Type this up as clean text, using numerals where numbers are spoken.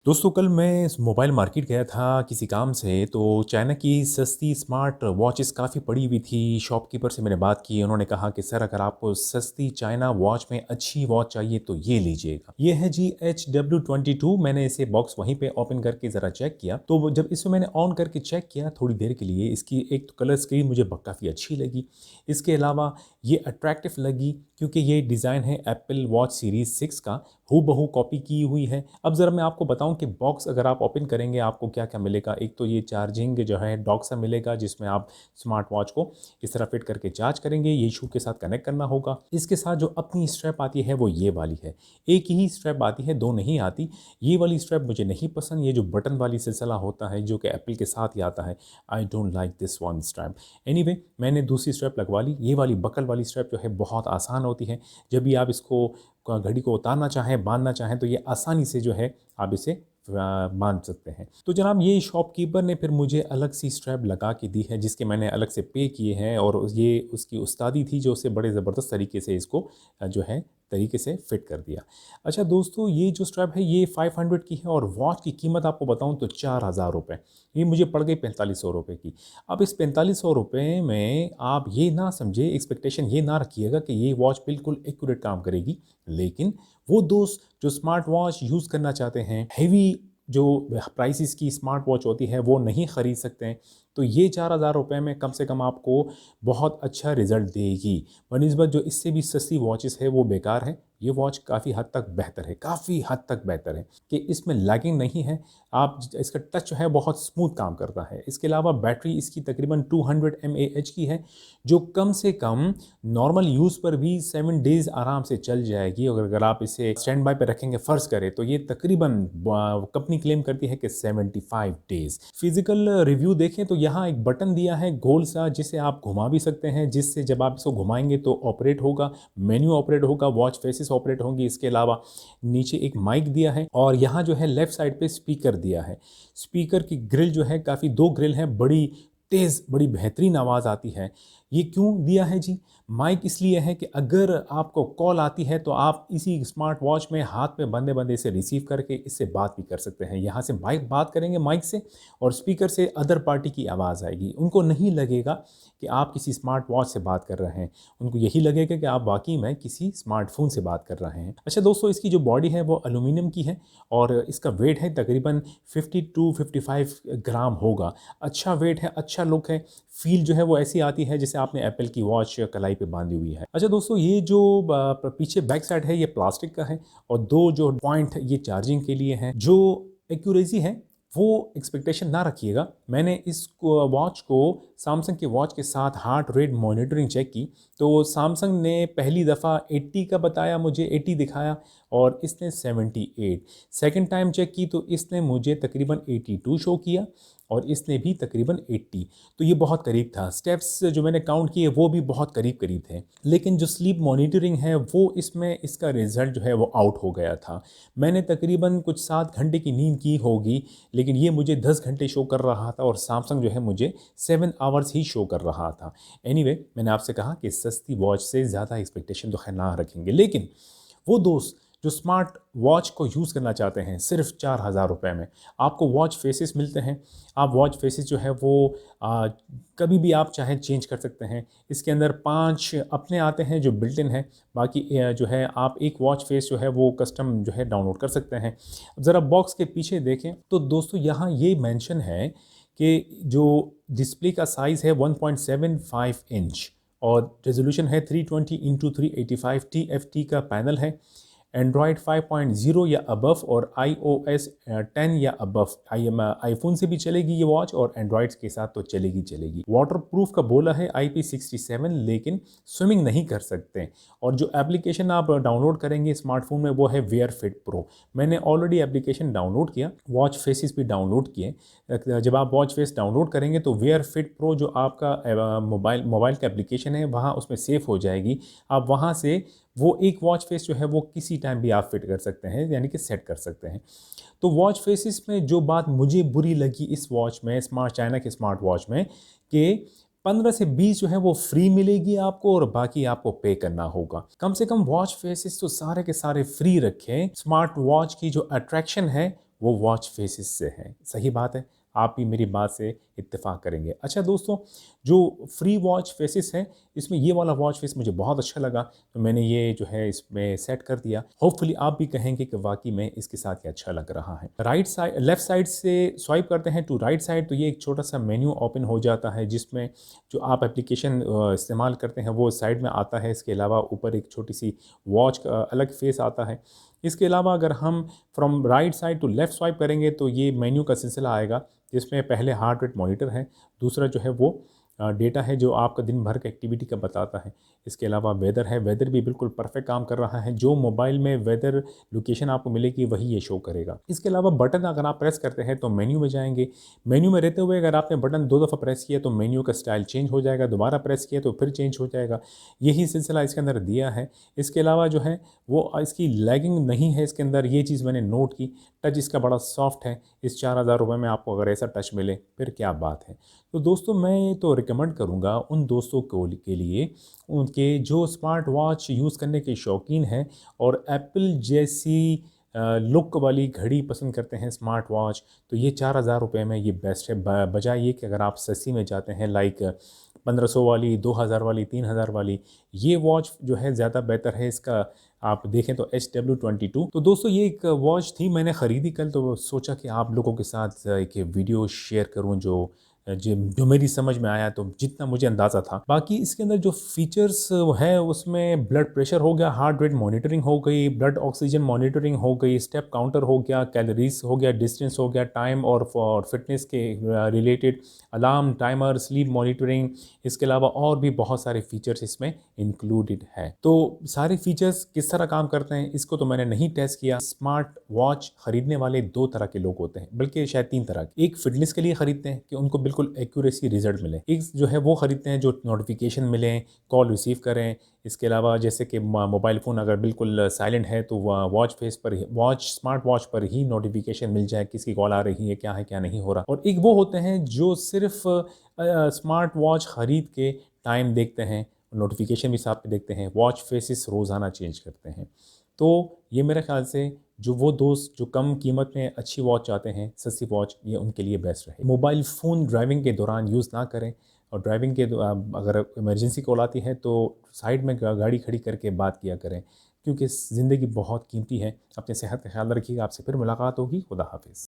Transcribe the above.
दोस्तों कल मैं इस मोबाइल मार्केट गया था किसी काम से तो चाइना की सस्ती स्मार्ट वॉचेस काफ़ी पड़ी हुई थी। शॉपकीपर से मैंने बात की, उन्होंने कहा कि सर अगर आपको सस्ती चाइना वॉच में अच्छी वॉच चाहिए तो ये लीजिएगा। ये है जी HW22। मैंने इसे बॉक्स वहीं पे ओपन करके ज़रा चेक किया तो जब इसे मैंने ऑन करके चेक किया थोड़ी देर के लिए, इसकी एक तो कलर स्क्रीन मुझे काफ़ी अच्छी लगी। इसके अलावा ये अट्रैक्टिव लगी क्योंकि ये डिज़ाइन है एप्पल वॉच सीरीज़ 6 का, हूबहू कॉपी की हुई है। अब ज़रा मैं आपको बताऊं कि बॉक्स अगर आप ओपन करेंगे आपको क्या क्या मिलेगा। एक तो ये चार्जिंग जो है डॉक सा मिलेगा जिसमें आप स्मार्ट वॉच को इस तरह फिट करके चार्ज करेंगे, ये शू के साथ कनेक्ट करना होगा। इसके साथ जो अपनी स्ट्रैप आती है वो ये वाली है, एक ही स्ट्रैप आती है, दो नहीं आती। ये वाली स्ट्रैप मुझे नहीं पसंद, ये जो बटन वाली सिलसिला होता है जो कि एप्पल के साथ ही आता है, I don't like this one strap. Anyway मैंने दूसरी स्ट्रैप लगवा ली। ये वाली बकल वाली स्ट्रैप जो है बहुत आसान होती है, जब भी आप इसको घड़ी को उतारना चाहें बांधना चाहें तो ये आसानी से जो है आप इसे बांध सकते हैं। तो जनाब ये शॉपकीपर ने फिर मुझे अलग सी स्ट्रैप लगा के दी है जिसके मैंने अलग से पे किए हैं, और ये उसकी उस्तादी थी जो उसे बड़े ज़बरदस्त तरीके से इसको जो है तरीके से फिट कर दिया। अच्छा दोस्तों, ये जो स्ट्रैप है ये 500 की है और वॉच की कीमत आपको बताऊं तो 4000 रुपये। ये मुझे पड़ गई 4500 रुपये की। अब इस 4500 रुपये में आप ये ना समझे, एक्सपेक्टेशन ये ना रखिएगा कि ये वॉच बिल्कुल एक्यूरेट काम करेगी, लेकिन वो दोस्त जो स्मार्ट वॉच यूज़ करना चाहते हैं, हैवी जो प्राइसेस की स्मार्ट वॉच होती है वो नहीं ख़रीद सकते हैं, तो ये 4000 रुपये में कम से कम आपको बहुत अच्छा रिजल्ट देगी। बनिस्बत जो इससे भी सस्ती वॉचेस है वो बेकार है। ये वॉच काफ़ी हद तक बेहतर है, काफ़ी हद तक बेहतर है कि इसमें लैगिंग नहीं है। आप इसका टच जो है बहुत स्मूथ काम करता है। इसके अलावा बैटरी इसकी तकरीबन 200 mAh की है, जो कम से कम नॉर्मल यूज़ पर भी 7 डेज़ आराम से चल जाएगी। और अगर आप इसे स्टैंड बाय पे रखेंगे फ़र्ज़ करें तो ये तकरीबन कंपनी क्लेम करती है कि 75 डेज़। फिज़िकल रिव्यू देखें तो यहाँ एक बटन दिया है गोल सा जिसे आप घुमा भी सकते हैं, जिससे जब आप इसको घुमाएंगे तो ऑपरेट होगा, मेन्यू ऑपरेट होगा, वॉच फेसेस ऑपरेट होंगी। इसके अलावा नीचे एक माइक दिया है और यहाँ जो है लेफ़्ट साइड पे स्पीकर दिया है। स्पीकर की ग्रिल जो है काफ़ी, दो ग्रिल हैं, बड़ी तेज़ बड़ी बेहतरीन आवाज़ आती है। ये क्यों दिया है जी? माइक इसलिए है कि अगर आपको कॉल आती है तो आप इसी स्मार्ट वॉच में हाथ में बंदे बंदे इसे रिसीव करके इससे बात भी कर सकते हैं। यहाँ से माइक बात करेंगे माइक से और स्पीकर से अदर पार्टी की आवाज़ आएगी। उनको नहीं लगेगा कि आप किसी स्मार्ट वॉच से बात कर रहे हैं, उनको यही लगेगा कि आप वाकई में किसी स्मार्टफोन से बात कर रहे हैं। अच्छा दोस्तों, इसकी जो बॉडी है वो एल्यूमिनियम की है और इसका वेट है तकरीबन 50 टू 55 ग्राम होगा। अच्छा वेट है, अच्छा लुक है, फील जो है वो ऐसी आती है जैसे आपने एप्पल की वॉच कलाई पे बांधी हुई है। अच्छा दोस्तों, ये जो पीछे बैक साइड है ये प्लास्टिक का है और दो जो पॉइंट ये चार्जिंग के लिए हैं। जो एक्यूरेसी है वो एक्सपेक्टेशन ना रखिएगा। मैंने इस वॉच को सैमसंग के वॉच के साथ हार्ट रेट मॉनिटरिंग चेक की तो सैमसंग ने पहली दफ़ा 80 का बताया, मुझे 80 दिखाया और इसने 78। सेकंड टाइम चेक की तो इसने मुझे तकरीबन 82 शो किया और इसने भी तकरीबन 80। तो ये बहुत करीब था। स्टेप्स जो मैंने काउंट किए वो भी बहुत करीब करीब थे, लेकिन जो स्लीप मॉनिटरिंग है वो इसमें इसका रिज़ल्ट जो है वो आउट हो गया था। मैंने तकरीबन कुछ 7 घंटे की नींद की होगी, लेकिन ये मुझे 10 घंटे शो कर रहा था और सैमसंग जो है मुझे 7 आवर्स ही शो कर रहा था। एनीवे मैंने आपसे कहा कि सस्ती वॉच से ज़्यादा एक्सपेक्टेशन तो खैर ना रखेंगे, लेकिन वो दोस्त जो स्मार्ट वॉच को यूज़ करना चाहते हैं सिर्फ 4000 रुपये में, आपको वॉच फेसेस मिलते हैं। आप वॉच फेसेस जो है वो कभी भी आप चाहें चेंज कर सकते हैं। इसके अंदर 5 अपने आते हैं जो बिल्ट इन है, बाकी जो है आप एक वॉच फेस जो है वो कस्टम जो है डाउनलोड कर सकते हैं। ज़रा बॉक्स के पीछे देखें तो दोस्तों यहाँ ये मेंशन है कि जो डिस्प्ले का साइज़ है 1.75 इंच और रेजोल्यूशन है 320 इंटू 385 TFT का पैनल है। एंड्रॉयड 5.0 या अबव और iOS 10 या अबव। आईफोन से भी चलेगी ये वॉच और एंड्रॉयड के साथ तो चलेगी। वाटर प्रूफ का बोला है IP67, लेकिन स्विमिंग नहीं कर सकते। और जो एप्लीकेशन आप डाउनलोड करेंगे स्मार्टफोन में वो है वेयर फिट प्रो। मैंने ऑलरेडी एप्लीकेशन डाउनलोड किया, वॉच फेसेस भी डाउनलोड किए। जब आप वॉच फेस डाउनलोड करेंगे तो वेयर फिट प्रो जो आपका मोबाइल का एप्लीकेशन है वहाँ उसमें सेव हो जाएगी। आप वहाँ से वो एक वॉच फेस जो है वो किसी टाइम भी आप फिट कर सकते हैं, यानी कि सेट कर सकते हैं। तो वॉच फेसिस में जो बात मुझे बुरी लगी इस वॉच में, चाइना के स्मार्ट वॉच में, कि 15 से 20 जो है वो फ्री मिलेगी आपको और बाकी आपको पे करना होगा। कम से कम वॉच फेसेस तो सारे के सारे फ्री रखें। स्मार्ट वॉच की जो अट्रैक्शन है वो वॉच फेसेस से हैं। सही बात है, आप भी मेरी बात से इत्तेफाक करेंगे। अच्छा दोस्तों, जो फ्री वॉच फेसेस हैं, इसमें ये वाला वॉच फेस मुझे बहुत अच्छा लगा, तो मैंने ये जो है इसमें सेट कर दिया। होपफुली आप भी कहेंगे कि वाकई में इसके साथ ये अच्छा लग रहा है। राइट साइड, लेफ्ट साइड से स्वाइप करते हैं टू राइट साइड, तो ये एक छोटा सा मेन्यू ओपन हो जाता है जिसमें जो आप एप्लीकेशन इस्तेमाल करते हैं वो साइड में आता है। इसके अलावा ऊपर एक छोटी सी वॉच का अलग फेस आता है। इसके अलावा अगर हम from right side to left swipe करेंगे तो ये मेन्यू का सिलसिला आएगा, जिसमें पहले हार्ट रेट मॉनिटर है, दूसरा जो है वो डेटा है जो आपका दिन भर का एक्टिविटी का बताता है। इसके अलावा वेदर है, वेदर भी बिल्कुल परफेक्ट काम कर रहा है। जो मोबाइल में वेदर लोकेशन आपको मिलेगी वही ये शो करेगा। इसके अलावा बटन अगर आप प्रेस करते हैं तो मेन्यू में जाएंगे। मेन्यू में रहते हुए अगर आपने बटन 2 दफ़ा प्रेस किया तो मेन्यू का स्टाइल चेंज हो जाएगा, दोबारा प्रेस किया तो फिर चेंज हो जाएगा। यही सिलसिला इसके अंदर दिया है। इसके अलावा जो है वो इसकी लैगिंग नहीं है इसके अंदर, ये चीज़ मैंने नोट की। टच इसका बड़ा सॉफ्ट है। इस 4000 रुपये में आपको अगर ऐसा टच मिले फिर क्या बात है। तो दोस्तों मैं तो रिकमेंड करूँगा उन दोस्तों को के लिए उनके जो स्मार्ट वॉच यूज़ करने के शौकीन हैं और एप्पल जैसी लुक वाली घड़ी पसंद करते हैं स्मार्ट वॉच, तो ये 4000 रुपये में ये बेस्ट है। बजाय ये कि अगर आप सस्ती में जाते हैं लाइक 1500 वाली, 2000 वाली, 3000 वाली, ये वॉच जो है ज़्यादा बेहतर है। इसका आप देखें तो HW22। तो दोस्तों ये एक वॉच थी, मैंने ख़रीदी कल, तो सोचा कि आप लोगों के साथ एक वीडियो शेयर करूं जो मेरी समझ में आया, तो जितना मुझे अंदाज़ा था। बाकी इसके अंदर जो फीचर्स है उसमें ब्लड प्रेशर हो गया, हार्ट रेट मॉनिटरिंग हो गई, ब्लड ऑक्सीजन मॉनिटरिंग हो गई, स्टेप काउंटर हो गया, कैलोरीज हो गया, डिस्टेंस हो गया, टाइम और फॉर फिटनेस के related alarm, timer, sleep monitoring. इसके अलावा और भी बहुत सारे फीचर्स इसमें इंक्लूडेड है। तो सारे फीचर्स किस तरह काम करते हैं इसको तो मैंने नहीं टेस्ट किया। स्मार्ट वॉच खरीदने वाले 2 तरह के लोग होते हैं, बल्कि शायद 3 तरह के। एक फिटनेस के लिए खरीदते हैं कि उनको बिल्कुल एक्यूरेसी रिजल्ट मिले। एक जो है वो खरीदते हैं जो नोटिफिकेशन मिले, कॉल रिसीव करें। इसके अलावा जैसे कि मोबाइल फ़ोन अगर बिल्कुल साइलेंट है तो वॉच फेस पर ही, वॉच स्मार्ट वॉच पर ही नोटिफिकेशन मिल जाए किसकी कॉल आ रही है, क्या नहीं हो रहा। और एक वो होते हैं जो सिर्फ स्मार्ट वॉच खरीद के टाइम देखते हैं, नोटिफिकेशन भी साथ में देखते हैं, वॉच फेसेस रोज़ाना चेंज करते हैं। तो ये मेरे ख्याल से जो वो दोस्त जो कम कीमत में अच्छी वॉच चाहते हैं, सस्ती वॉच, ये उनके लिए बेस्ट रहे। मोबाइल फ़ोन ड्राइविंग के दौरान यूज़ ना करें, और ड्राइविंग के अगर इमरजेंसी कॉल आती है तो साइड में गाड़ी खड़ी करके बात किया करें, क्योंकि ज़िंदगी बहुत कीमती है। अपने सेहत का ख्याल रखिएगा। आपसे फिर मुलाकात होगी। खुदा हाफिज़।